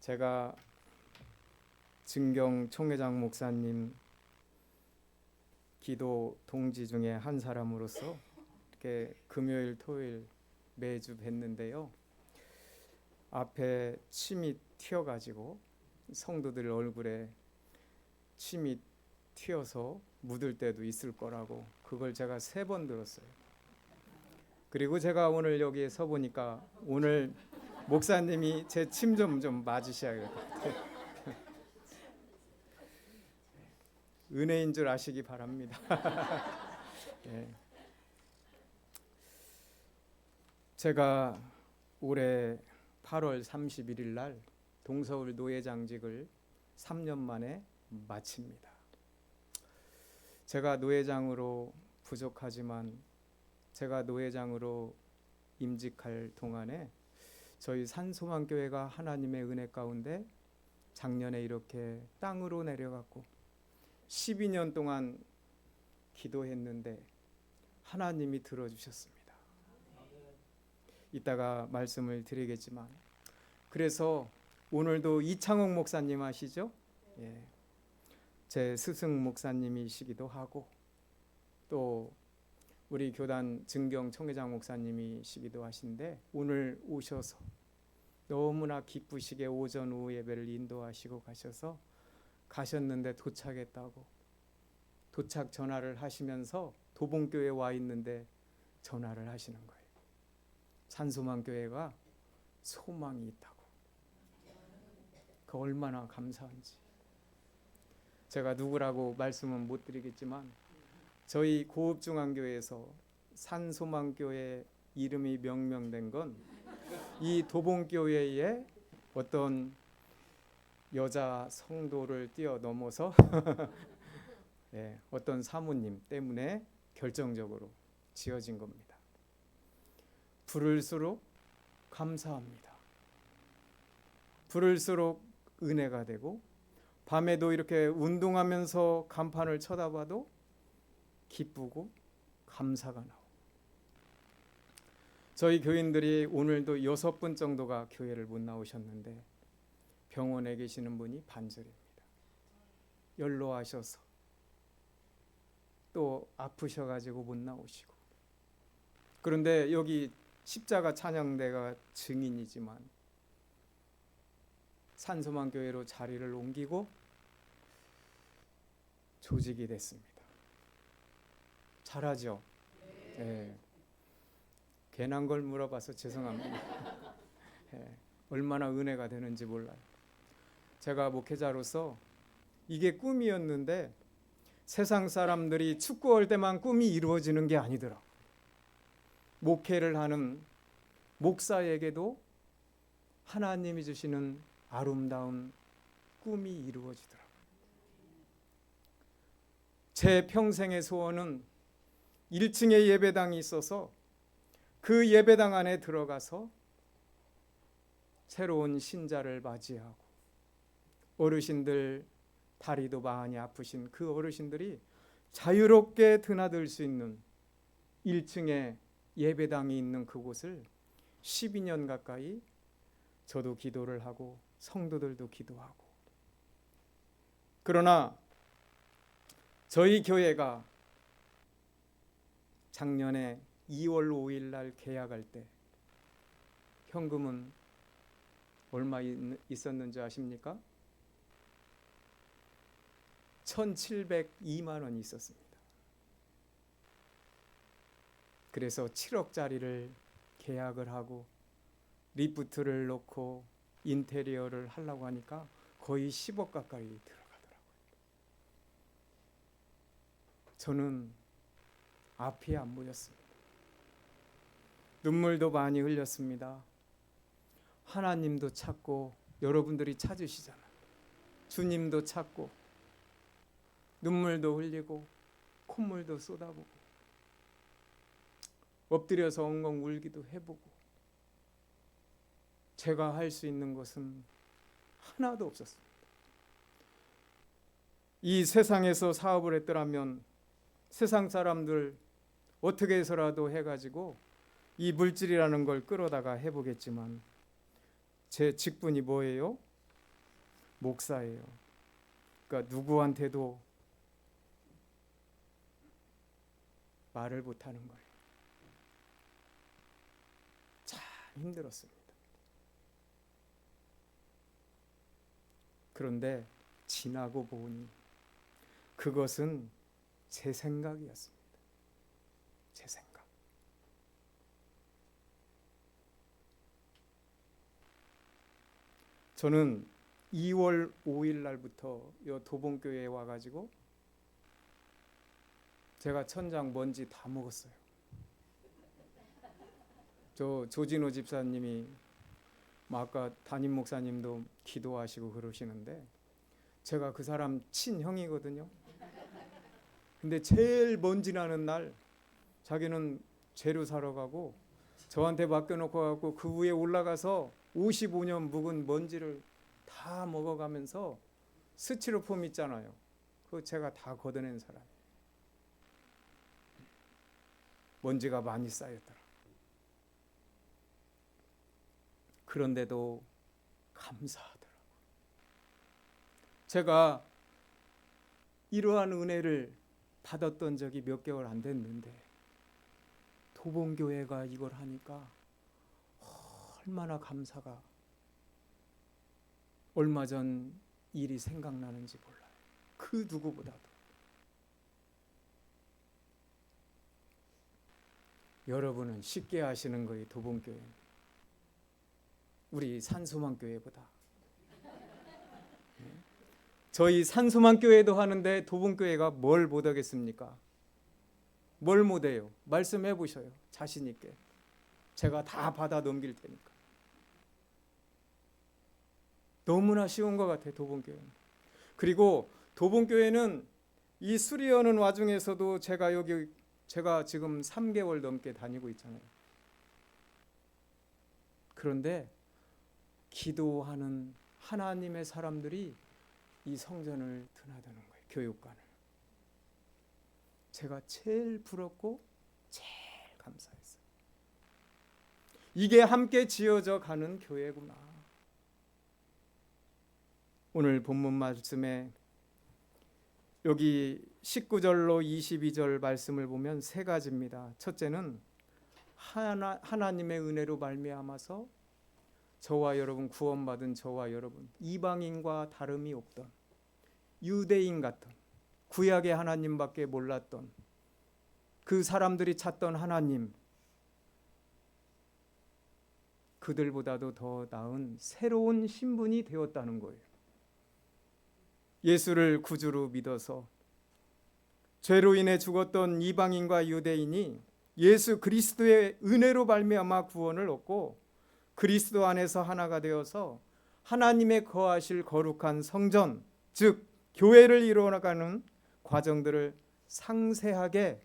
제가 증경 총회장 목사님 기도 동지 중에 한 사람으로서 이렇게 금요일 토요일 매주 뵀는데요. 앞에 침이 튀어가지고 성도들 얼굴에 침이 튀어서 묻을 때도 있을 거라고, 그걸 제가 3번 들었어요. 그리고 제가 오늘 여기에 서 보니까 오늘 목사님이 제 침 좀 맞으셔야 될 것 같아요. 은혜인 줄 아시기 바랍니다. 네. 제가 올해 8월 31일 날 동서울 노회장직을 3년 만에 마칩니다. 제가 노회장으로 부족하지만 제가 노회장으로 임직할 동안에 저희 산소망교회가 하나님의 은혜 가운데 작년에 이렇게 땅으로 내려갔고 12년 동안 기도했는데 하나님이 들어주셨습니다. 이따가 말씀을 드리겠지만, 그래서 오늘도 이창옥 목사님 아시죠? 예. 제 스승 목사님이시기도 하고 또 우리 교단 증경 총회장 목사님이시기도 하신데 오늘 오셔서 너무나 기쁘시게 오전 오후 예배를 인도하시고 가셨는데 도착했다고 도착 전화를 하시면서 도봉교에 와 있는데 전화를 하시는 거예요. 산소망교회가 소망이 있다고. 그 얼마나 감사한지. 제가 누구라고 말씀은 못 드리겠지만 저희 고읍중앙교회에서 산소망교회 이름이 명명된 건 이 도봉교회의 어떤 여자 성도를 뛰어넘어서 네, 어떤 사모님 때문에 결정적으로 지어진 겁니다. 부를수록 감사합니다. 부를수록 은혜가 되고 밤에도 이렇게 운동하면서 간판을 쳐다봐도 기쁘고 감사가 나오고, 저희 교인들이 오늘도 6분 정도가 교회를 못 나오셨는데 병원에 계시는 분이 반절입니다. 연로하셔서 또 아프셔가지고 못 나오시고, 그런데 여기 십자가 찬양대가 증인이지만 산소망교회로 자리를 옮기고 조직이 됐습니다. 잘하죠? 네. 괜한 걸 물어봐서 죄송합니다. 네. 얼마나 은혜가 되는지 몰라요. 제가 목회자로서 이게 꿈이었는데 세상 사람들이 축구할 때만 꿈이 이루어지는 게 아니더라. 목회를 하는 목사에게도 하나님이 주시는 아름다운 꿈이 이루어지더라. 제 평생의 소원은 1층에 예배당이 있어서 그 예배당 안에 들어가서 새로운 신자를 맞이하고 어르신들 다리도 많이 아프신 그 어르신들이 자유롭게 드나들 수 있는 1층에 예배당이 있는 그곳을 12년 가까이 저도 기도를 하고 성도들도 기도하고, 그러나 저희 교회가 작년에 2월 5일 날 계약할 때 현금은 얼마 있었는지 아십니까? 1,702만 원이 있었습니다. 그래서 7억짜리를 계약을 하고 리프트를 넣고 인테리어를 하려고 하니까 거의 10억 가까이 들어가더라고요. 저는 앞이 안 보였습니다. 눈물도 많이 흘렸습니다. 하나님도 찾고 여러분들이 찾으시잖아요. 주님도 찾고 눈물도 흘리고 콧물도 쏟아보고 엎드려서 엉엉 울기도 해보고, 제가 할 수 있는 것은 하나도 없었습니다. 이 세상에서 사업을 했더라면 세상 사람들 어떻게 해서라도 해가지고 이 물질이라는 걸 끌어다가 해보겠지만 제 직분이 뭐예요? 목사예요. 그러니까 누구한테도 말을 못하는 거예요. 참 힘들었습니다. 그런데 지나고 보니 그것은 제 생각이었습니다. 제 생각. 저는 2월 5일 날부터 이 도봉교회에 와가지고 제가 천장 먼지 다 먹었어요. 저 조진호 집사님이 아까 담임 목사님도 기도하시고 그러시는데 제가 그 사람 친형이거든요. 근데 제일 먼지 나는 날 자기는 재료 사러 가고 저한테 맡겨놓고 가고 그 위에 올라가서 55년 묵은 먼지를 다 먹어가면서 스티로폼 있잖아요. 그거 제가 다 걷어낸 사람이에요. 먼지가 많이 쌓였더라. 그런데도 감사하더라고요. 제가 이러한 은혜를 받았던 적이 몇 개월 안 됐는데 도봉교회가 이걸 하니까 얼마나 감사가 얼마 전 일이 생각나는지 몰라요. 그 누구보다도. 여러분은 쉽게 하시는 거예요. 도봉교회 우리 산소망교회보다. 저희 산소망교회도 하는데 도봉교회가 뭘 못하겠습니까? 뭘 못해요? 말씀해 보셔요. 자신 있게. 제가 다 받아 넘길 테니까. 너무나 쉬운 것 같아요. 도봉교회는. 그리고 도봉교회는 이 수리하는 와중에서도 제가 지금 3개월 넘게 다니고 있잖아요. 그런데 기도하는 하나님의 사람들이 이 성전을 드나드는 거예요. 교육관을. 제가 제일 부럽고 제일 감사했어요. 이게 함께 지어져 가는 교회구나. 오늘 본문 말씀에 여기 19절로 22절 말씀을 보면 세 가지입니다. 첫째는 하나님의 은혜로 말미암아서 저와 여러분 구원받은 저와 여러분 이방인과 다름이 없던 유대인 같은 구약의 하나님밖에 몰랐던 그 사람들이 찾던 하나님 그들보다도 더 나은 새로운 신분이 되었다는 거예요. 예수를 구주로 믿어서 죄로 인해 죽었던 이방인과 유대인이 예수 그리스도의 은혜로 말미암아 구원을 얻고 그리스도 안에서 하나가 되어서 하나님의 거하실 거룩한 성전, 즉 교회를 이루어가는 과정들을 상세하게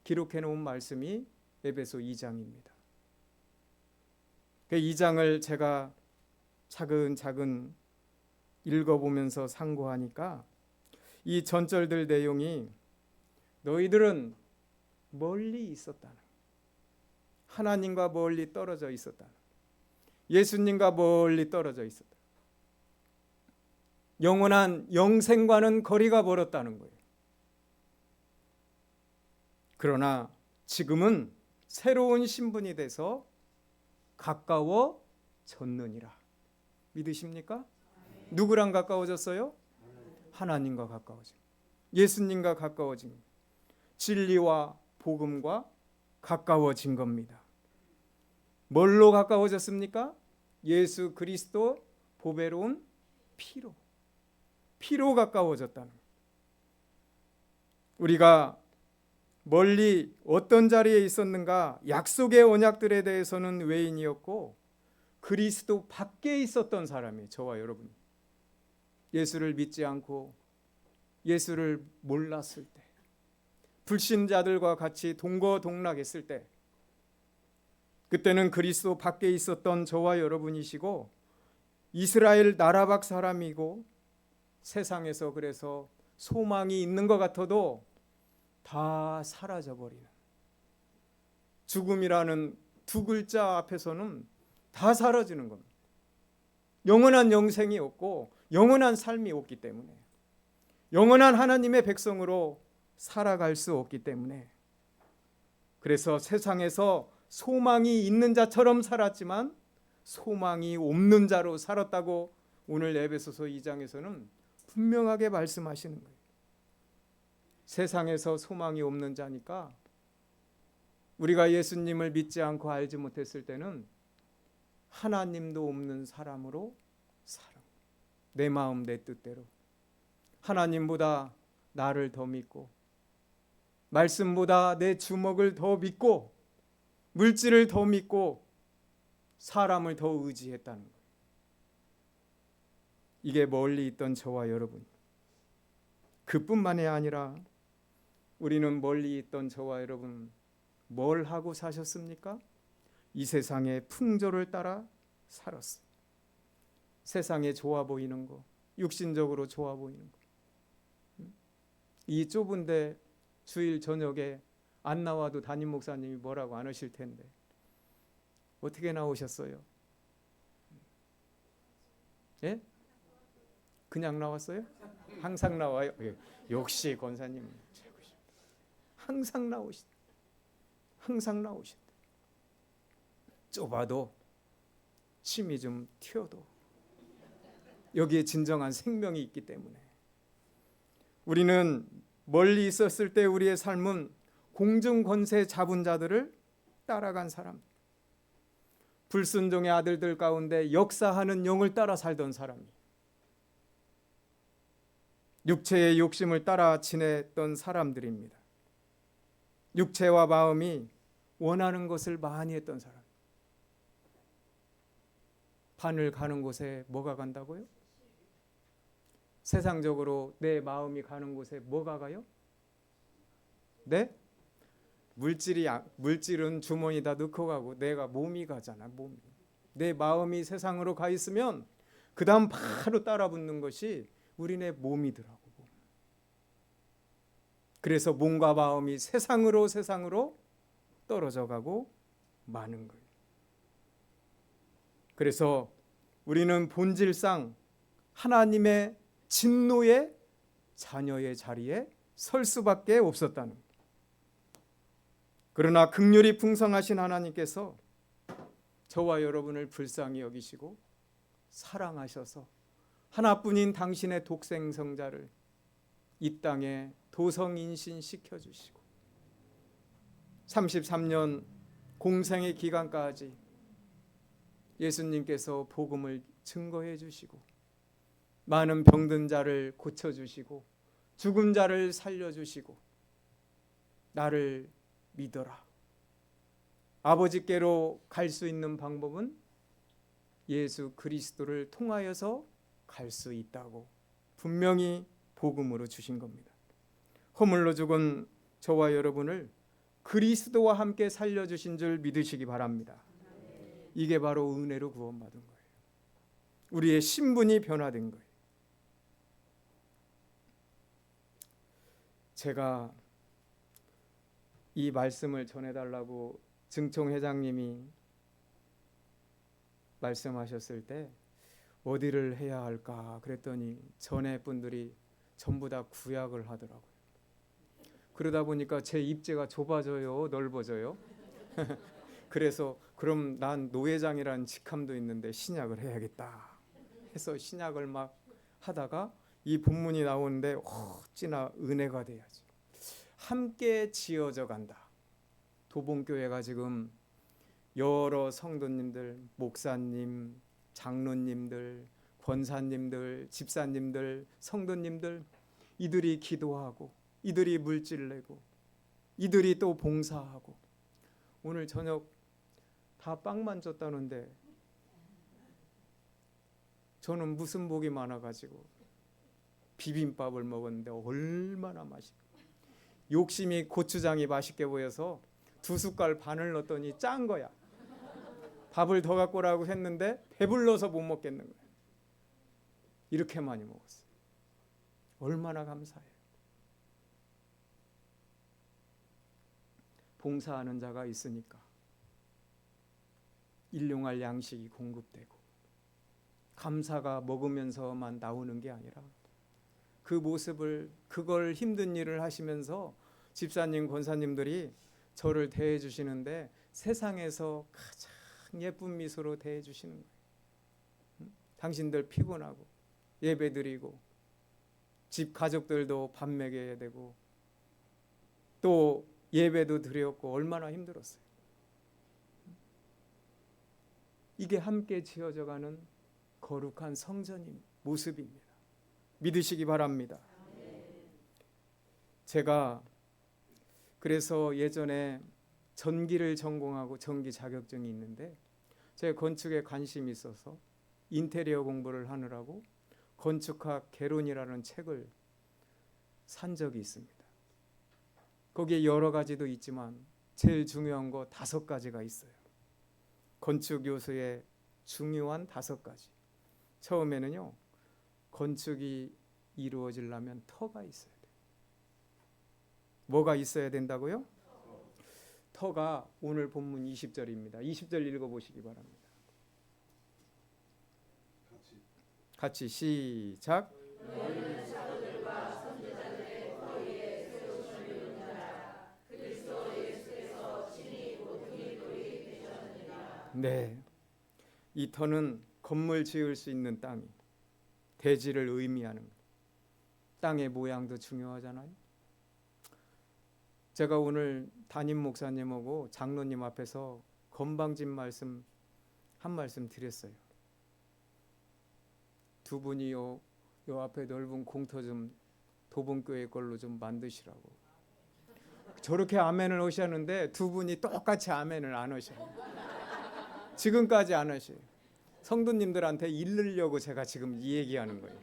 기록해 놓은 말씀이 에베소 2장입니다. 그 2장을 제가 차근차근 읽어보면서 상고하니까 이 전절들 내용이 너희들은 멀리 있었다는, 하나님과 멀리 떨어져 있었다는, 예수님과 멀리 떨어져 있었다. 영원한 영생과는 거리가 멀었다는 거예요. 그러나 지금은 새로운 신분이 돼서 가까워졌느니라. 믿으십니까? 누구랑 가까워졌어요? 하나님과 가까워짐. 예수님과 가까워짐. 진리와 복음과 가까워진 겁니다. 뭘로 가까워졌습니까? 예수 그리스도 보배로운 피로 가까워졌다는. 우리가 멀리 어떤 자리에 있었는가? 약속의 언약들에 대해서는 외인이었고 그리스도 밖에 있었던 사람이 저와 여러분. 예수를 믿지 않고 예수를 몰랐을 때, 불신자들과 같이 동거동락했을 때, 그때는 그리스도 밖에 있었던 저와 여러분이시고 이스라엘 나라 밖 사람이고 세상에서 그래서 소망이 있는 것 같아도 다 사라져버리는, 죽음이라는 두 글자 앞에서는 다 사라지는 겁니다. 영원한 영생이 없고 영원한 삶이 없기 때문에, 영원한 하나님의 백성으로 살아갈 수 없기 때문에, 그래서 세상에서 소망이 있는 자처럼 살았지만 소망이 없는 자로 살았다고 오늘 에베소서 2장에서는 분명하게 말씀하시는 거예요. 세상에서 소망이 없는 자니까 우리가 예수님을 믿지 않고 알지 못했을 때는 하나님도 없는 사람으로 살아. 내 마음 내 뜻대로 하나님보다 나를 더 믿고, 말씀보다 내 주먹을 더 믿고, 물질을 더 믿고, 사람을 더 의지했다는 거예요. 이게 멀리 있던 저와 여러분, 그뿐만이 아니라 우리는 멀리 있던 저와 여러분 뭘 하고 사셨습니까? 이 세상의 풍조를 따라 살았어요. 세상에 좋아 보이는 거, 육신적으로 좋아 보이는 거. 이 좁은데 주일 저녁에 안 나와도 담임 목사님이 뭐라고 안 하실 텐데 어떻게 나오셨어요? 예? 그냥 나왔어요? 항상 나와요? 예. 역시 권사님 최고십니다. 항상 나오신다. 항상 나오신다. 좁아도 침이 좀 튀어도 여기에 진정한 생명이 있기 때문에, 우리는 멀리 있었을 때 우리의 삶은 공중 권세 잡은 자들을 따라간 사람, 불순종의 아들들 가운데 역사하는 영을 따라 살던 사람이, 육체의 욕심을 따라 지냈던 사람들입니다. 육체와 마음이 원하는 것을 많이 했던 사람. 바늘 가는 곳에 뭐가 간다고요? 세상적으로 내 마음이 가는 곳에 뭐가 가요? 네? 물질은 주머니다 넣고 가고 내가 몸이 가잖아. 몸이. 내 마음이 세상으로 가 있으면 그 다음 바로 따라 붙는 것이 우리네 몸이더라고. 그래서 몸과 마음이 세상으로 떨어져 가고 마는 거예요. 그래서 우리는 본질상 하나님의 진노의 자녀의 자리에 설 수밖에 없었다는 거예요. 그러나 긍휼이 풍성하신 하나님께서 저와 여러분을 불쌍히 여기시고 사랑하셔서 하나뿐인 당신의 독생성자를 이 땅에 도성인신시켜 주시고 33년 공생의 기간까지 예수님께서 복음을 증거해 주시고 많은 병든 자를 고쳐 주시고 죽은 자를 살려 주시고 나를 믿어라. 아버지께로 갈 수 있는 방법은 예수 그리스도를 통하여서 갈 수 있다고 분명히 복음으로 주신 겁니다. 허물로 죽은 저와 여러분을 그리스도와 함께 살려주신 줄 믿으시기 바랍니다. 이게 바로 은혜로 구원받은 거예요. 우리의 신분이 변화된 거예요. 제가 이 말씀을 전해달라고 증총 회장님이 말씀하셨을 때 어디를 해야 할까 그랬더니 전에 분들이 전부 다 구약을 하더라고요. 그러다 보니까 제 입지가 좁아져요, 넓어져요? 그래서 그럼 난 노회장이라는 직함도 있는데 신약을 해야겠다 해서 신약을 막 하다가 이 본문이 나오는데 어찌나 은혜가 돼야지. 함께 지어져 간다. 도봉교회가 지금 여러 성도님들, 목사님, 장로님들, 권사님들, 집사님들, 성도님들 이들이 기도하고 이들이 물질 내고 이들이 또 봉사하고 오늘 저녁 다 빵만 줬다는데 저는 무슨 복이 많아가지고 비빔밥을 먹었는데 얼마나 맛있고 욕심이 고추장이 맛있게 보여서 2숟갈 반을 넣었더니 짠 거야. 밥을 더 갖고 오라고 했는데 배불러서 못 먹겠는 거야. 이렇게 많이 먹었어요. 얼마나 감사해요. 봉사하는 자가 있으니까 일용할 양식이 공급되고 감사가 먹으면서만 나오는 게 아니라 그 모습을, 그걸 힘든 일을 하시면서 집사님, 권사님들이 저를 대해 주시는데 세상에서 가장 예쁜 미소로 대해 주시는 거예요. 당신들 피곤하고 예배드리고 집 가족들도 밥 먹여야 되고 또 예배도 드렸고 얼마나 힘들었어요. 이게 함께 지어져가는 거룩한 성전인 모습입니다. 믿으시기 바랍니다. 제가 그래서 예전에 전기를 전공하고 전기 자격증이 있는데 제가 건축에 관심이 있어서 인테리어 공부를 하느라고 건축학 개론이라는 책을 산 적이 있습니다. 거기에 여러 가지도 있지만 제일 중요한 거 5가지가 있어요. 건축 요소의 중요한 5가지. 처음에는요, 건축이 이루어지려면 터가 있어야 돼요. 뭐가 있어야 된다고요? 터가 오늘 본문 20절입니다. 20절 읽어보시기 바랍니다. 같이 시작. 네, 이 터는 건물 지을 수 있는 땅이 대지를 의미하는 거예요. 땅의 모양도 중요하잖아요. 제가 오늘 담임 목사님하고 장로님 앞에서 건방진 말씀 한 말씀 드렸어요. 두 분이 요 앞에 넓은 공터 좀 도봉교회 걸로 좀 만드시라고. 저렇게 아멘을 하셨는데 두 분이 똑같이 아멘을 안 하셔요. 지금까지 안 하셔요. 성도님들한테 일르려고 제가 지금 이 얘기하는 거예요.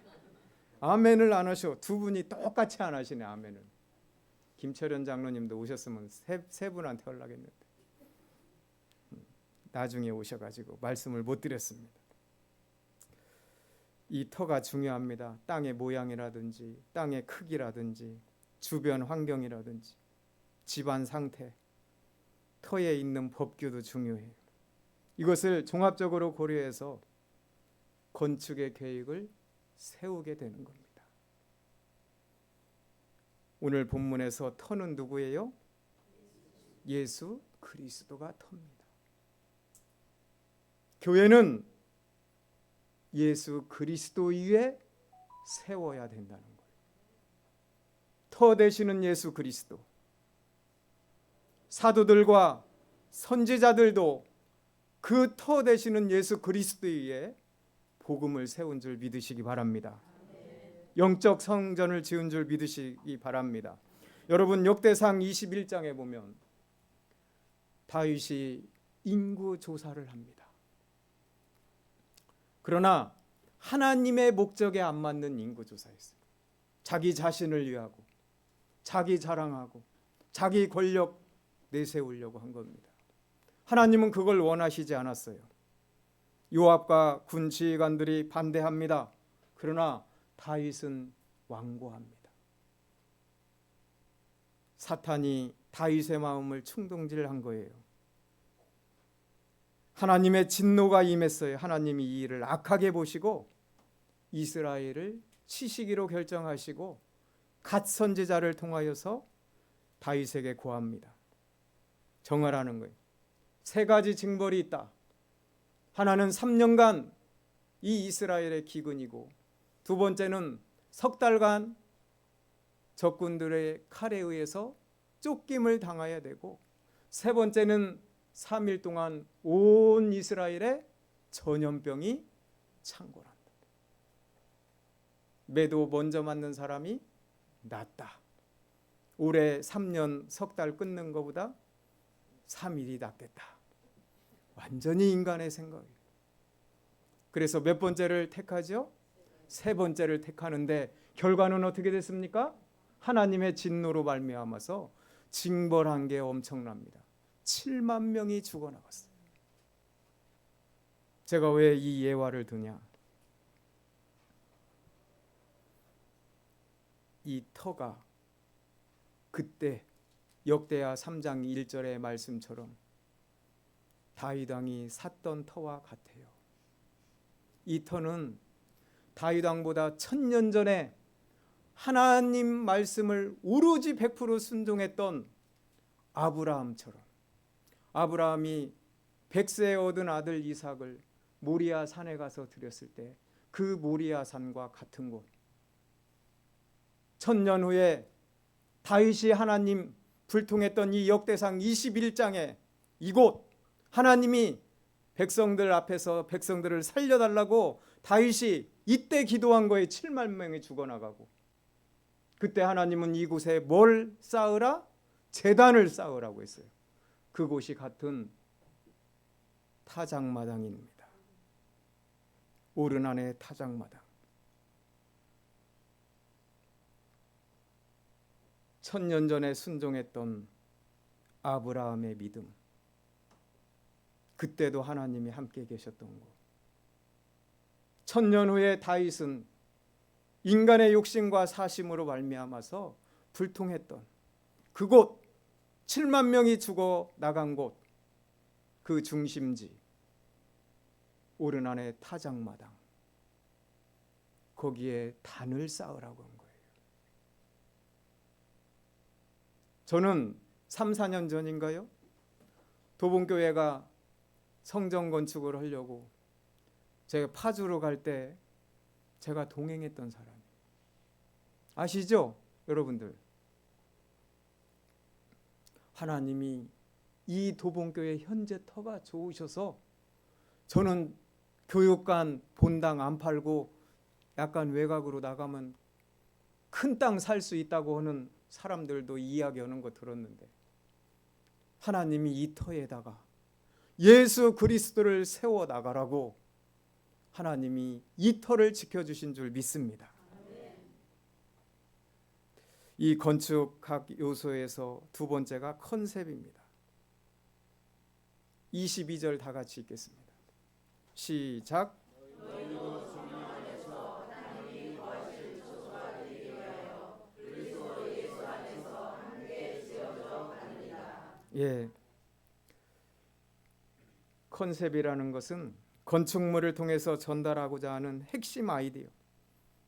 아멘을 안 하셔. 두 분이 똑같이 안 하시네, 아멘을. 김철현 장로님도 오셨으면 세 분한테 연락했는데 나중에 오셔가지고 말씀을 못 드렸습니다. 이 터가 중요합니다. 땅의 모양이라든지 땅의 크기라든지 주변 환경이라든지 집안 상태, 터에 있는 법규도 중요해요. 이것을 종합적으로 고려해서 건축의 계획을 세우게 되는 겁니다. 오늘 본문에서 터는 누구예요? 예수 그리스도가 터입니다. 교회는 예수 그리스도 위에 세워야 된다는 거예요. 터 되시는 예수 그리스도. 사도들과 선지자들도 그 터 되시는 예수 그리스도 위에 복음을 세운 줄 믿으시기 바랍니다. 영적 성전을 지은 줄 믿으시기 바랍니다. 여러분, 역대상 21장에 보면 다윗이 인구 조사를 합니다. 그러나 하나님의 목적에 안 맞는 인구 조사였어요. 자기 자신을 위하고 자기 자랑하고 자기 권력 내세우려고 한 겁니다. 하나님은 그걸 원하시지 않았어요. 요압과 군 지휘관들이 반대합니다. 그러나 다윗은 완고합니다. 사탄이 다윗의 마음을 충동질한 거예요. 하나님의 진노가 임했어요. 하나님이 이 일을 악하게 보시고 이스라엘을 치시기로 결정하시고 갓 선지자를 통하여서 다윗에게 고합니다. 정하라는 거예요. 3가지 징벌이 있다. 하나는 3년간 이 이스라엘의 기근이고, 두 번째는 석 달간 적군들의 칼에 의해서 쫓김을 당해야 되고, 세 번째는 3일 동안 온 이스라엘에 전염병이 창궐한다. 매도 먼저 맞는 사람이 낫다. 올해 3년 석 달 끊는 것보다 3일이 낫겠다. 완전히 인간의 생각이에요. 그래서 몇 번째를 택하죠? 3번째를 택하는데 결과는 어떻게 됐습니까? 하나님의 진노로 말미암아서 징벌한 게 엄청납니다. 7만 명이 죽어나갔어요. 제가 왜 이 예화를 드냐? 이 터가 그때 역대하 3장 1절의 말씀처럼 다윗 왕이 샀던 터와 같아요. 이 터는 다윗 왕보다 1000년 전에 하나님 말씀을 오로지 100% 순종했던 아브라함처럼, 아브라함이 100세에 얻은 아들 이삭을 모리아 산에 가서 드렸을 때 그 모리아 산과 같은 곳, 1000년 후에 다윗이 하나님 불통했던 이 역대상 21장에 이곳, 하나님이 백성들 앞에서 백성들을 살려달라고 다윗이 이때 기도한 거에 7만 명이 죽어나가고, 그때 하나님은 이곳에 뭘 쌓으라? 제단을 쌓으라고 했어요. 그곳이 같은 타작마당입니다. 오르난의 타작마당. 1000년 전에 순종했던 아브라함의 믿음, 그때도 하나님이 함께 계셨던 곳. 1000년 후에 다윗은 인간의 욕심과 사심으로 말미암아서 불통했던 그곳, 7만 명이 죽어 나간 곳, 그 중심지 오르난의 타작마당, 거기에 단을 쌓으라고 한 거예요. 저는 3, 4년 전인가요? 도봉교회가 성전 건축을 하려고 제가 파주로 갈 때 제가 동행했던 사람 아시죠? 여러분들, 하나님이 이 도봉교회 현재 터가 좋으셔서 저는 교육관 본당 안 팔고 약간 외곽으로 나가면 큰 땅 살 수 있다고 하는 사람들도 이야기하는 거 들었는데, 하나님이 이 터에다가 예수 그리스도를 세워 나가라고 하나님이 이 터를 지켜주신 줄 믿습니다. 이 건축학 요소에서 두 번째가 컨셉입니다. 22절 다 같이 읽겠습니다. 시작. 예, 컨셉이라는 것은 건축물을 통해서 전달하고자 하는 핵심 아이디어,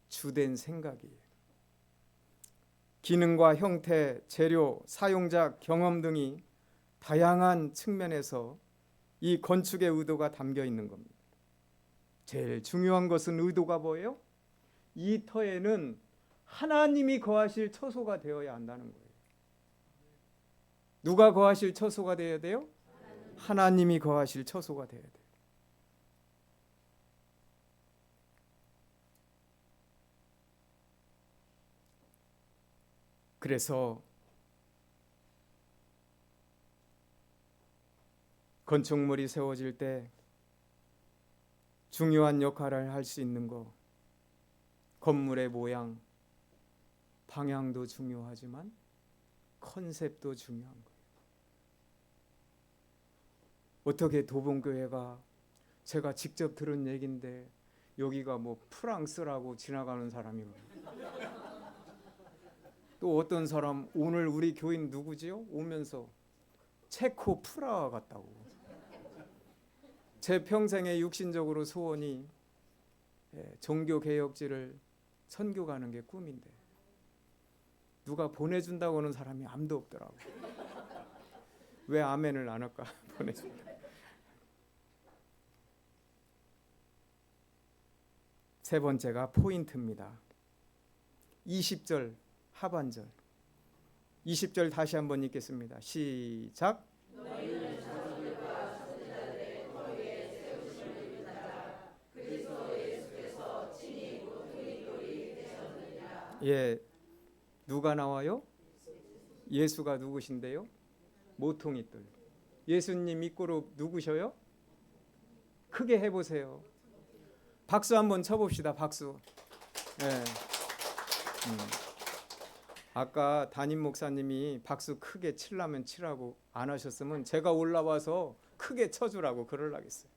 주된 생각이에요. 기능과 형태, 재료, 사용자, 경험 등이 다양한 측면에서 이 건축의 의도가 담겨 있는 겁니다. 제일 중요한 것은 의도가 뭐예요? 이 터에는 하나님이 거하실 처소가 되어야 한다는 거예요. 누가 거하실 처소가 되어야 돼요? 하나님이 거하실 처소가 되어야 돼요. 그래서 건축물이 세워질 때 중요한 역할을 할 수 있는 거, 건물의 모양, 방향도 중요하지만 컨셉도 중요한 거예요. 어떻게 도봉교회가, 제가 직접 들은 얘기인데 여기가 뭐 프랑스라고 지나가는 사람이 또 어떤 사람, 오늘 우리 교인 누구지요? 오면서 체코 프라하 같다고. 제 평생의 육신적으로 소원이 종교개혁지를 선교 가는 게 꿈인데 누가 보내준다고 하는 사람이 아무도 없더라고. 왜 아멘을 안 할까? 보내준다. 세 번째가 포인트입니다. 20절 하반절, 20절 다시 한번 읽겠습니다. 시작. 예, 누가 나와요? 예수가 누구신데요? 모퉁이들. 예수님 입구로 누구셔요? 크게 해보세요. 박수 한번 쳐봅시다. 박수. 예. 아까 담임 목사님이 박수 크게 치려면 치라고 안 하셨으면 제가 올라와서 크게 쳐주라고 그러려겠어요.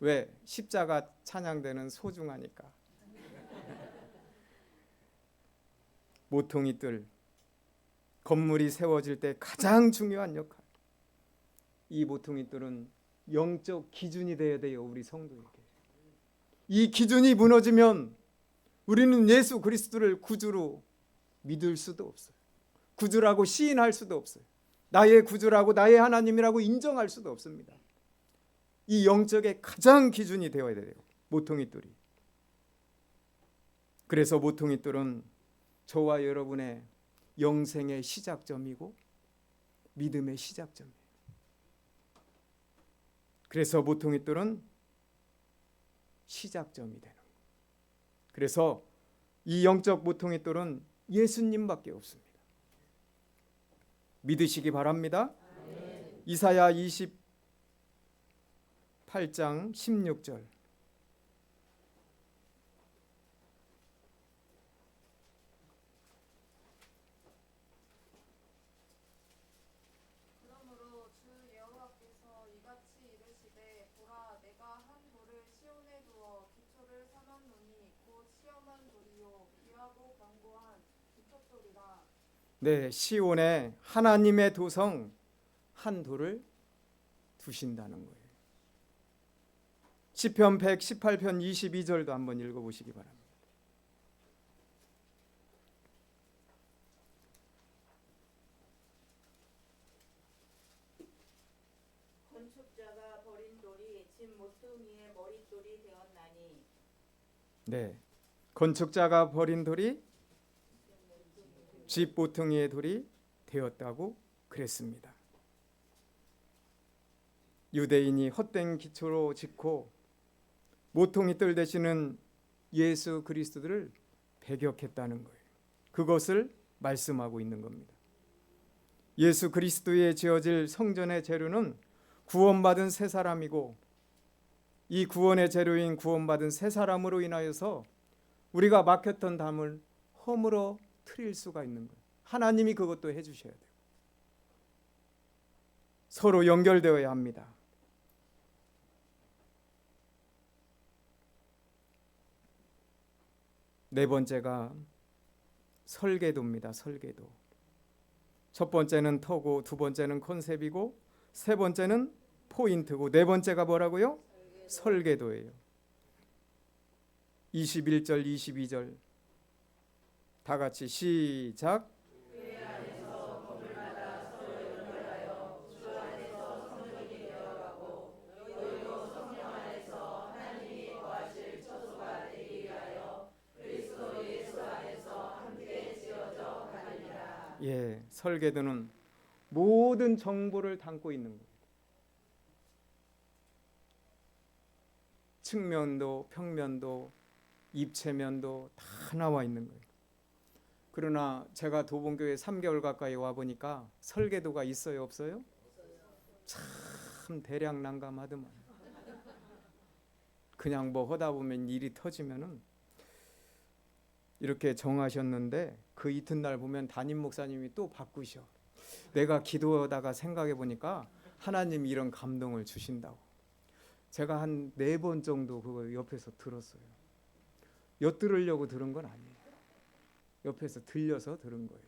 왜? 십자가 찬양대는 소중하니까. 모퉁이들, 건물이 세워질 때 가장 중요한 역할. 이 모퉁이들은 영적 기준이 되어야 돼요. 우리 성도에게. 이 기준이 무너지면 우리는 예수 그리스도를 구주로 믿을 수도 없어요. 구주라고 시인할 수도 없어요. 나의 구주라고 나의 하나님이라고 인정할 수도 없습니다. 이 영적의 가장 기준이 되어야 돼요. 모퉁이 돌이. 그래서 모퉁이 돌은 저와 여러분의 영생의 시작점이고 믿음의 시작점이에요. 그래서 모퉁이 돌은 시작점이 되는 거예요. 그래서 이 영적 모퉁이 돌은 예수님밖에 없습니다. 믿으시기 바랍니다. 이사야 28장 16절. 그러므로 주 여호와께서 이같이 이르시되 보라 내가 한 돌을 시온에 두어 기초를 삼았노니 곧 시험한 돌이요 귀하고 견고한 기초돌이라. 네, 시온에 하나님의 도성 한 돌을 두신다는 거예요. 시편 118편 22절도 한번 읽어보시기 바랍니다. 건축자가 버린 돌이 집 모퉁이의 머릿돌이 되었나니. 네, 건축자가 버린 돌이 집 모퉁이의 돌이 되었다고 그랬습니다. 유대인이 헛된 기초로 짓고 모퉁이 돌 되시는 예수 그리스도를 배격했다는 거예요. 그것을 말씀하고 있는 겁니다. 예수 그리스도에 지어질 성전의 재료는 구원받은 새 사람이고 이 구원의 재료인 구원받은 새 사람으로 인하여서 우리가 막혔던 담을 허물어 트릴 수가 있는 거예요. 하나님이 그것도 해주셔야 돼요. 서로 연결되어야 합니다. 네 번째가 설계도입니다. 설계도. 첫 번째는 터고, 두 번째는 컨셉이고, 세 번째는 포인트고, 네 번째가 뭐라고요? 설계도예요. 21절, 22절 다 같이 시작. 예, 설계도는 모든 정보를 담고 있는 거예요. 측면도, 평면도, 입체면도 다 나와 있는 거예요. 그러나 제가 도봉교회 3개월 가까이 와 보니까 설계도가 있어요, 없어요? 참 대략 난감하더만. 그냥 뭐 하다 보면 일이 터지면은 이렇게 정하셨는데 그 이튿날 보면 담임 목사님이 또 바꾸셔. 내가 기도하다가 생각해 보니까 하나님이 이런 감동을 주신다고. 제가 한 4번 정도 그거 옆에서 들었어요. 엿들으려고 들은 건 아니에요. 옆에서 들려서 들은 거예요.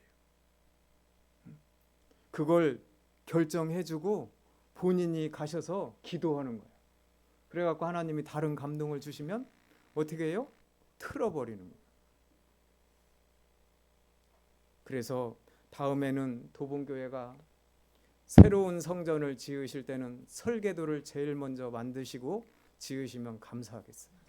그걸 결정해주고 본인이 가셔서 기도하는 거예요. 그래갖고 하나님이 다른 감동을 주시면 어떻게 해요? 틀어버리는 거예요. 그래서 다음에는 도봉교회가 새로운 성전을 지으실 때는 설계도를 제일 먼저 만드시고 지으시면 감사하겠어요.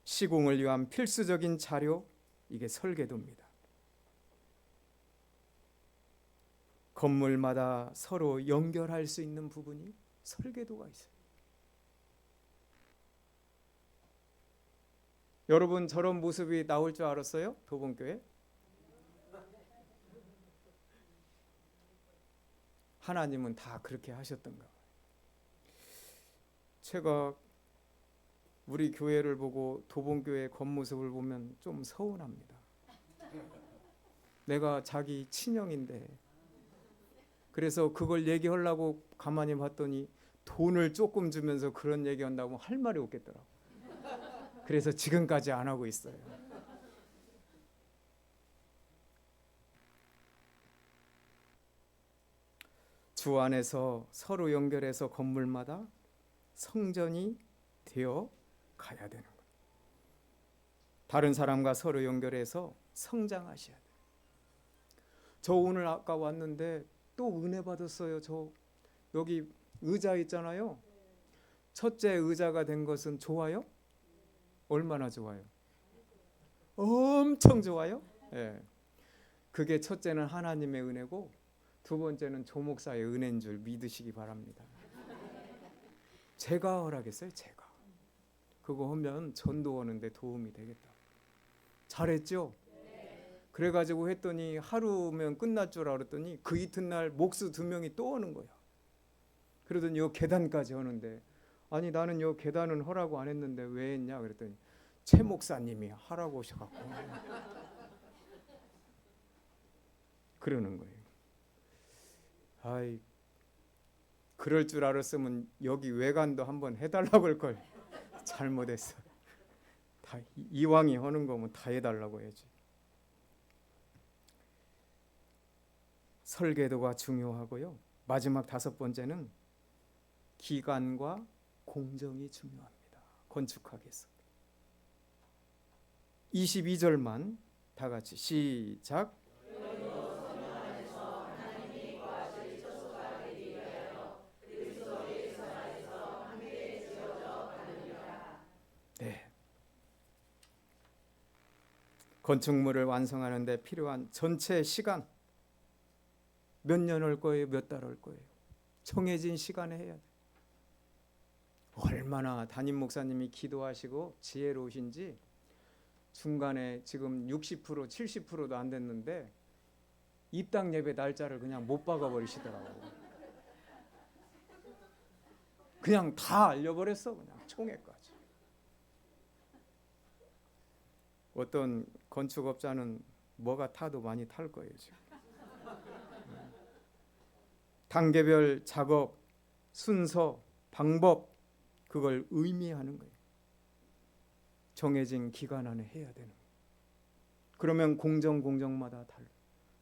시공을 위한 필수적인 자료, 이게 설계도입니다. 건물마다 서로 연결할 수 있는 부분이 설계도가 있어요. 여러분 저런 모습이 나올 줄 알았어요? 도봉교회? 하나님은 다 그렇게 하셨던가 봐요. 제가 우리 교회를 보고 도봉교회 겉모습을 보면 좀 서운합니다. 내가 자기 친형인데. 그래서 그걸 얘기하려고 가만히 봤더니 돈을 조금 주면서 그런 얘기한다고 할 말이 없겠더라고. 그래서 지금까지 안 하고 있어요. 주 안에서 서로 연결해서 건물마다 성전이 되어 가야 되는 거예요. 다른 사람과 서로 연결해서 성장하셔야 돼요. 저 오늘 아까 왔는데 또 은혜 받았어요. 저 여기 의자 있잖아요. 첫째 의자가 된 것은 좋아요? 얼마나 좋아요? 엄청 좋아요. 예. 그게 첫째는 하나님의 은혜고 두 번째는 조 목사의 은혜인 줄 믿으시기 바랍니다. 제가 허락했어요. 제가. 그거 하면 전도하는데 도움이 되겠다. 잘했죠? 그래가지고 했더니 하루면 끝날 줄 알았더니 그 이튿날 목수 2명이 또 오는 거야. 그러더니 요 계단까지 하는데 아니 나는 요 계단은 하라고 안 했는데 왜 했냐 그랬더니 최 목사님이 하라고 오셔갖고 그러는 거예요. 아이 그럴 줄 알았으면 여기 외관도 한번 해달라고 할 걸. 잘못했어. 다 이왕이 하는 거면 다 해달라고 해야지. 설계도가 중요하고요. 마지막 5번째는 기간과 공정이 중요합니다. 건축하기 위해서. 22절만 다 같이 시작. 네. 건축물을 완성하는 데 필요한 전체 시간 몇 년 할 거예요? 몇 달 할 거예요? 정해진 시간에 해야 돼. 얼마나 담임 목사님이 기도하시고 지혜로우신지 중간에 지금 60% 70%도 안 됐는데 입당 예배 날짜를 그냥 못 박아버리시더라고. 그냥 다 알려버렸어. 그냥 총회까지. 어떤 건축업자는 뭐가 타도 많이 탈 거예요 지금. 단계별 작업, 순서, 방법 그걸 의미하는 거예요. 정해진 기간 안에 해야 되는 거예요. 그러면 공정마다 달라.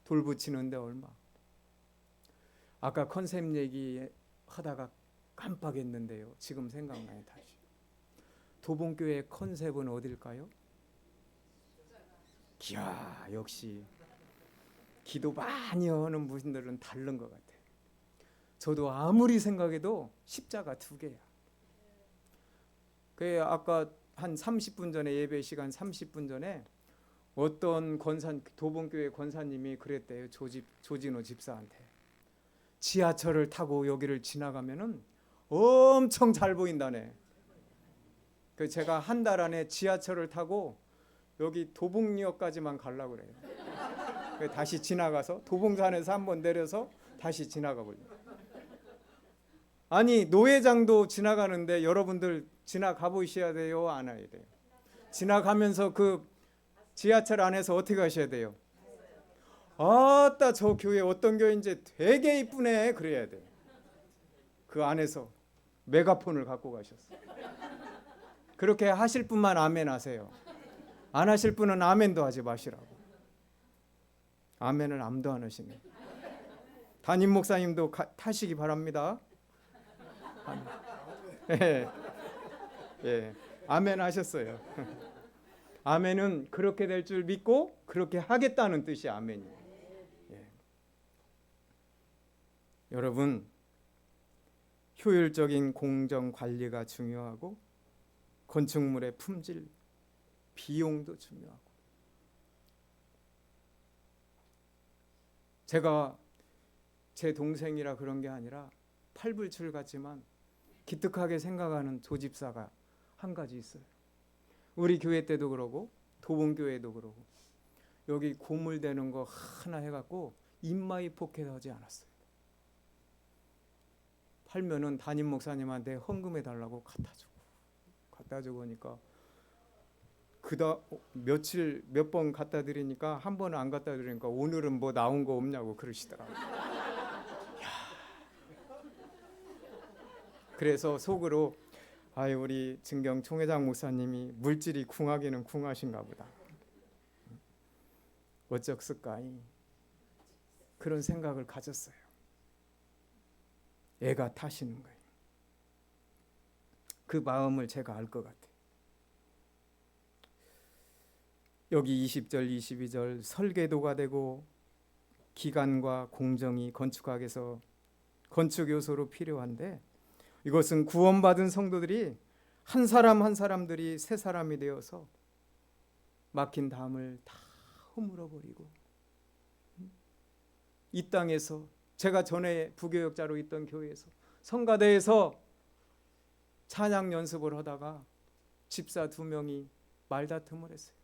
돌 붙이는데 얼마. 아까 컨셉 얘기 하다가 깜빡했는데요. 지금 생각나요 다시. 도봉교회 컨셉은 어딜까요? 이야 역시 기도 많이 하는 분들은 다른 것 같아요. 저도 아무리 생각해도 십자가 2개야. 그 아까 한 30분 전에 예배 시간 30분 전에 어떤 도봉교회 권사님이 그랬대요. 조진호 집사한테. 지하철을 타고 여기를 지나가면은 엄청 잘 보인다네. 그 제가 한 달 안에 지하철을 타고 여기 도봉역까지만 가려고 그래요. 다시 지나가서 도봉산에서 한번 내려서 다시 지나가 보려고. 아니 노회장도 지나가는데 여러분들 지나가 보셔야 돼요? 안 해야 돼요? 지나가면서 그 지하철 안에서 어떻게 가셔야 돼요? 아따 저 교회 어떤 교회인지 되게 이쁘네 그래야 돼요. 그 안에서 메가폰을 갖고 가셨어요. 그렇게 하실 분만 아멘 하세요. 안 하실 분은 아멘도 하지 마시라고. 아멘을 아무도 안 하시네. 담임 목사님도 타시기 바랍니다. 예, 예, 아멘 하셨어요. 아멘은 그렇게 될 줄 믿고 그렇게 하겠다는 뜻이 아멘이에요. 예. 여러분 효율적인 공정 관리가 중요하고 건축물의 품질, 비용도 중요하고. 제가 제 동생이라 그런 게 아니라 팔불출 같지만 기특하게 생각하는 조집사가 한 가지 있어요. 우리 교회 때도 그러고 도봉교회도 그러고 여기 고물되는 거 하나 해갖고 인마이 포켓하지 않았어요. 팔면은 담임 목사님한테 헌금해 달라고 갖다 주고 하니까 며칠 몇 번 갖다 드리니까 한 번은 안 갖다 드리니까 오늘은 뭐 나온 거 없냐고 그러시더라고요. 그래서 속으로 아이 우리 증경 총회장 목사님이 물질이 궁하기는 궁하신가 보다. 어쩌겠을까 그런 생각을 가졌어요. 애가 타시는 거예요. 그 마음을 제가 알 것 같아요. 여기 20절 22절 설계도가 되고 기간과 공정이 건축학에서 건축 요소로 필요한데, 이것은 구원받은 성도들이 한 사람 한 사람들이 새 사람이 되어서 막힌 담을 다 허물어 버리고, 이 땅에서 제가 전에 부교역자로 있던 교회에서 성가대에서 찬양 연습을 하다가 집사 2명이 말다툼을 했어요.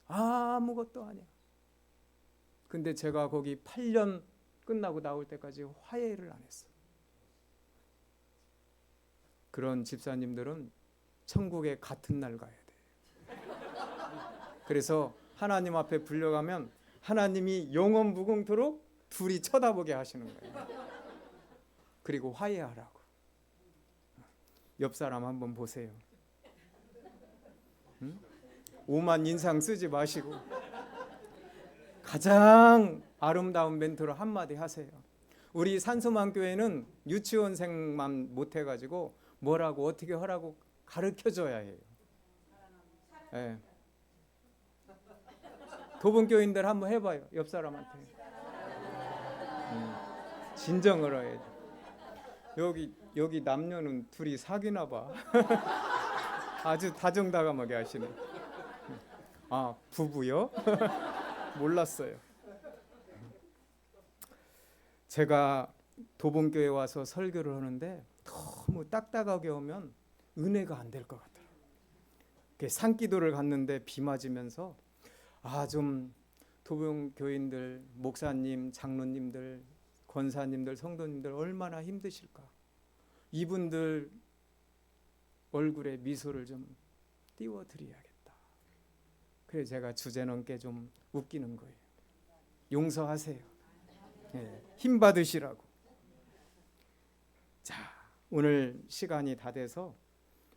아무것도 아니야. 근데 제가 거기 8년 끝나고 나올 때까지 화해를 안 했어요. 그런 집사님들은 천국에 같은 날 가야 돼. 그래서 하나님 앞에 불려가면 하나님이 영원 무궁토록 둘이 쳐다보게 하시는 거예요. 그리고 화해하라고. 옆 사람 한번 보세요. 응? 오만 인상 쓰지 마시고 가장 아름다운 멘트로 한마디 하세요. 우리 산소만 교회는 유치원생만 못해가지고 뭐라고 어떻게 하라고 가르쳐줘야 해요. 네. 도분교인들 한번 해봐요. 옆 사람한테. 진정을 해야 돼. 여기 남녀는 둘이 사귀나 봐. 아주 다정다감하게 하시네. 아, 부부요? 몰랐어요. 제가 도봉교회 와서 설교를 하는데 너무 딱딱하게 오면 은혜가 안 될 것 같아요. 산기도를 갔는데 비 맞으면서 좀 도봉교인들, 목사님, 장로님들, 권사님들, 성도님들 얼마나 힘드실까. 이분들 얼굴에 미소를 좀 띄워드려야겠다. 그래서 제가 주제넘게 좀 웃기는 거예요. 용서하세요. 네, 힘 받으시라고. 자, 오늘 시간이 다 돼서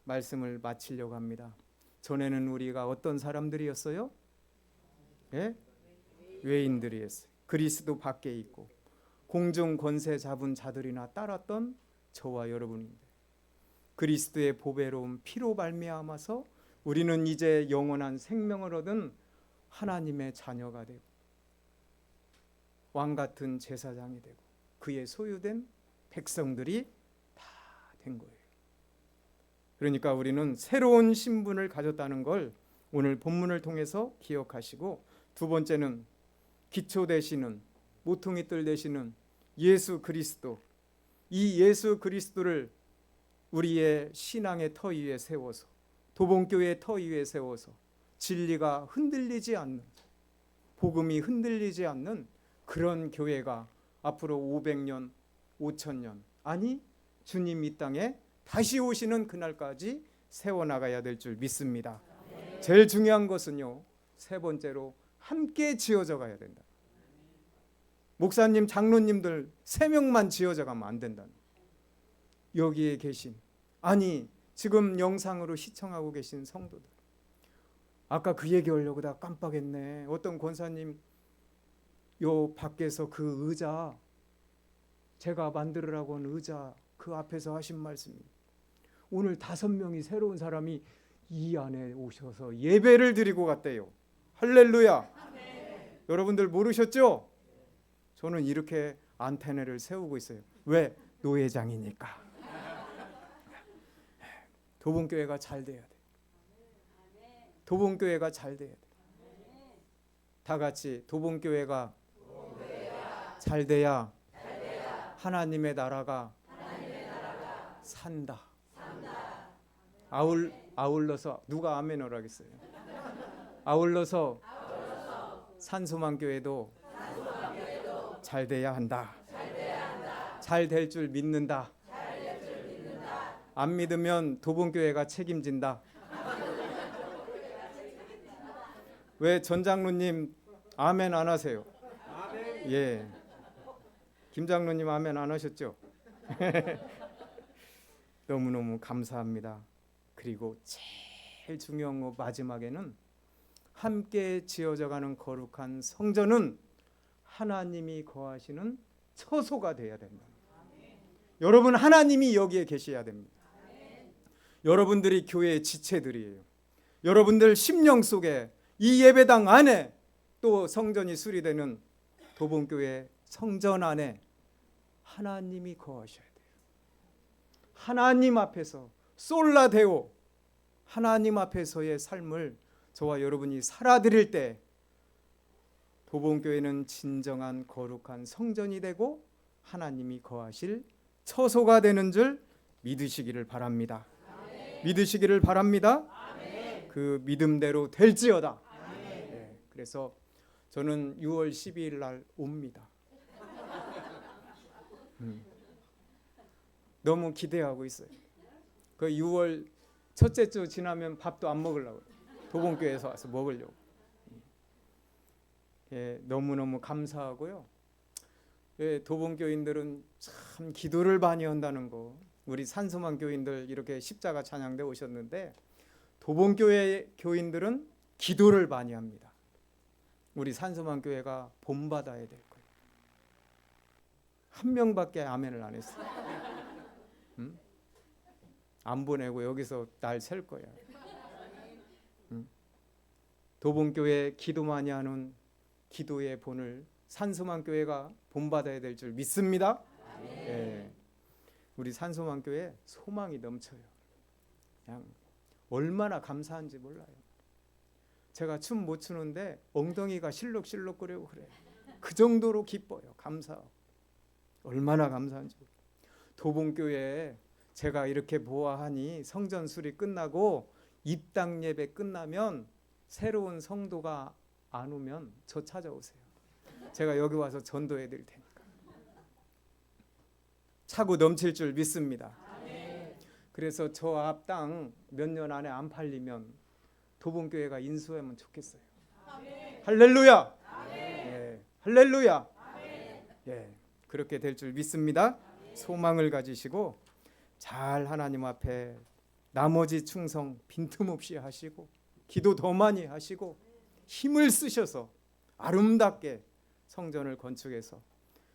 말씀을 마치려고 합니다. 전에는 우리가 어떤 사람들이었어요? 예? 외인들이었어요. 그리스도 밖에 있고 공중 권세 잡은 자들이나 따랐던 저와 여러분인데, 그리스도의 보배로운 피로 말미암아서 우리는 이제 영원한 생명을 얻은 하나님의 자녀가 되고 왕 같은 제사장이 되고 그의 소유된 백성들이 다 된 거예요. 그러니까 우리는 새로운 신분을 가졌다는 걸 오늘 본문을 통해서 기억하시고, 두 번째는 기초 되시는 모퉁이 뜰 되시는 예수 그리스도, 이 예수 그리스도를 우리의 신앙의 터 위에 세워서, 도봉교회의 터 위에 세워서 진리가 흔들리지 않는, 복음이 흔들리지 않는 그런 교회가 앞으로 500년, 5000년, 아니 주님 이 땅에 다시 오시는 그날까지 세워나가야 될 줄 믿습니다. 제일 중요한 것은요, 세 번째로 함께 지어져 가야 된다. 목사님, 장로님들 3명만 지어져 가면 안 된다. 여기에 계신, 아니 지금 영상으로 시청하고 계신 성도들, 아까 그 얘기 하려고 다 깜빡했네. 어떤 권사님 요 밖에서 그 의자, 제가 만들으라고 한 의자 그 앞에서 하신 말씀이, 오늘 5명이 새로운 사람이 이 안에 오셔서 예배를 드리고 갔대요. 할렐루야. 네. 여러분들 모르셨죠? 저는 이렇게 안테나를 세우고 있어요. 왜? 노회장이니까. 도봉교회가 잘 돼야 돼. 도봉교회가 잘 돼야 돼. 다 같이 도봉교회가 잘 돼야 하나님의 나라가 산다. 아울러서 누가 아멘을 하겠어요? 아울러서 산소만교회도 잘 돼야 한다. 잘 될 줄 믿는다. 안 믿으면 도봉교회가 책임진다. 왜 전장로님 아멘 안 하세요? 예. 김장로님 아멘 안 하셨죠? 너무너무 감사합니다. 그리고 제일 중요한 거 마지막에는 함께 지어져가는 거룩한 성전은 하나님이 거하시는 처소가 돼야 된다. 여러분 하나님이 여기에 계셔야 됩니다. 여러분들이 교회의 지체들이에요. 여러분들 심령 속에 이 예배당 안에 또 성전이 수리되는 도봉교회 성전 안에 하나님이 거하셔야 돼요. 하나님 앞에서 솔라데오 하나님 앞에서의 삶을 저와 여러분이 살아드릴 때 도봉교회는 진정한 거룩한 성전이 되고 하나님이 거하실 처소가 되는 줄 믿으시기를 바랍니다. 믿으시기를 바랍니다. 그 믿음대로 될지어다. 네, 그래서 저는 6월 12일 날 옵니다. 너무 기대하고 있어요. 그 6월 첫째 주 지나면 밥도 안 먹으려고 도봉교회에서 와서 먹으려고. 예, 너무너무 감사하고요. 예, 도봉교인들은 참 기도를 많이 한다는 거. 우리 산소만 교인들 이렇게 십자가 찬양대 오셨는데 도봉교회 교인들은 기도를 많이 합니다. 우리 산소만 교회가 본받아야 될 거예요. 한 명밖에 아멘을 안 했어요. 안 보내고 여기서 날 셀 거야. 도봉교회 기도 많이 하는 기도의 본을 산소만 교회가 본받아야 될 줄 믿습니다. 예. 우리 산소만 교회 소망이 넘쳐요. 그냥 얼마나 감사한지 몰라요. 제가 춤 못 추는데 엉덩이가 실룩실룩거리고 그래요. 그 정도로 기뻐요. 감사하고. 얼마나 감사한지. 도봉교회에 제가 이렇게 보아하니 성전 수리 끝나고 입당 예배 끝나면 새로운 성도가 안 오면 저 찾아오세요. 제가 여기 와서 전도해 드릴 테니까. 차고 넘칠 줄 믿습니다. 그래서 저 앞 땅 몇 년 안에 안 팔리면 도봉교회가 인수하면 좋겠어요. 할렐루야. 예, 할렐루야. 예, 그렇게 될 줄 믿습니다. 소망을 가지시고 잘 하나님 앞에 나머지 충성 빈틈없이 하시고 기도 더 많이 하시고 힘을 쓰셔서 아름답게 성전을 건축해서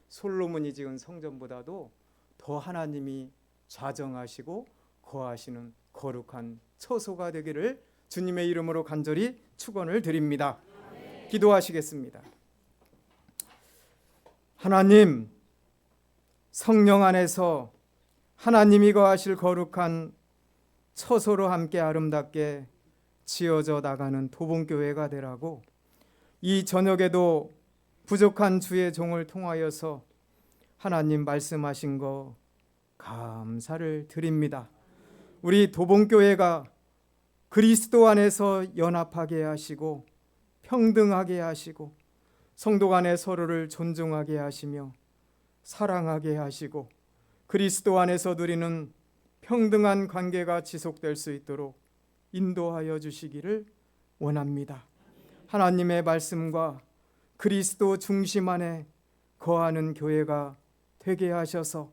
솔로몬이 지은 성전보다도 더 하나님이 좌정하시고 거하시는 거룩한 처소가 되기를 주님의 이름으로 간절히 축원을 드립니다. 기도하시겠습니다. 하나님, 성령 안에서 하나님이 거하실 거룩한 처소로 함께 아름답게 지어져 나가는 도봉교회가 되라고 이 저녁에도 부족한 주의 종을 통하여서 하나님 말씀하신 거 감사를 드립니다. 우리 도봉교회가 그리스도 안에서 연합하게 하시고 평등하게 하시고 성도 간에 서로를 존중하게 하시며 사랑하게 하시고 그리스도 안에서 누리는 평등한 관계가 지속될 수 있도록 인도하여 주시기를 원합니다. 하나님의 말씀과 그리스도 중심 안에 거하는 교회가 되게 하셔서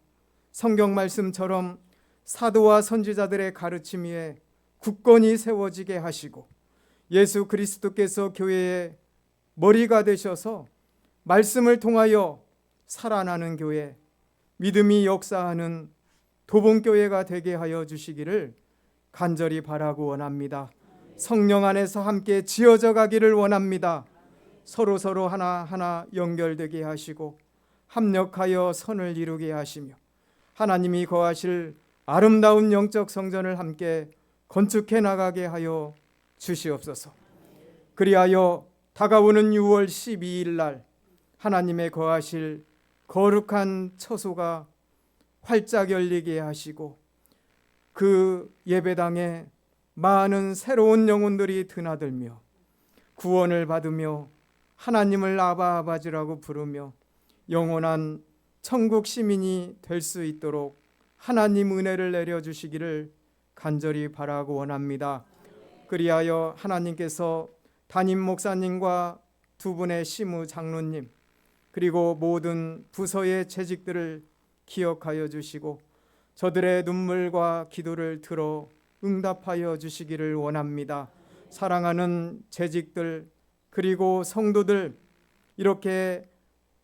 성경 말씀처럼 사도와 선지자들의 가르침 위에 굳건히 세워지게 하시고 예수 그리스도께서 교회의 머리가 되셔서 말씀을 통하여 살아나는 교회, 믿음이 역사하는 도봉교회가 되게 하여 주시기를 간절히 바라고 원합니다. 성령 안에서 함께 지어져 가기를 원합니다. 서로 하나하나 연결되게 하시고 합력하여 선을 이루게 하시며 하나님이 거하실 아름다운 영적 성전을 함께 건축해 나가게 하여 주시옵소서. 그리하여 다가오는 6월 12일 날 하나님의 거하실 거룩한 처소가 활짝 열리게 하시고 그 예배당에 많은 새로운 영혼들이 드나들며 구원을 받으며 하나님을 아바 아버지라고 부르며 영원한 천국 시민이 될 수 있도록 하나님 은혜를 내려주시기를 간절히 바라고 원합니다. 그리하여 하나님께서 담임 목사님과 두 분의 시무 장로님 그리고 모든 부서의 재직들을 기억하여 주시고 저들의 눈물과 기도를 들어 응답하여 주시기를 원합니다. 사랑하는 재직들 그리고 성도들 이렇게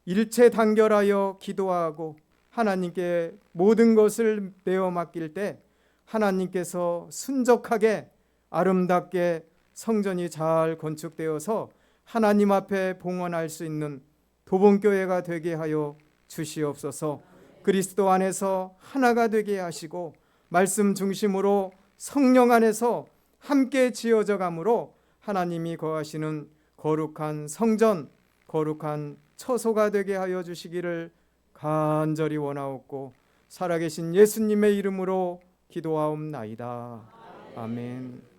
일체단결하여 기도하고 하나님께 모든 것을 내어 맡길 때 하나님께서 순적하게 아름답게 성전이 잘 건축되어서 하나님 앞에 봉헌할 수 있는 도봉교회가 되게 하여 주시옵소서. 그리스도 안에서 하나가 되게 하시고 말씀 중심으로 성령 안에서 함께 지어져 감으로 하나님이 거하시는 거룩한 성전, 거룩한 처소가 되게 하여 주시기를 간절히 원하옵고 살아계신 예수님의 이름으로 기도하옵나이다. 아멘.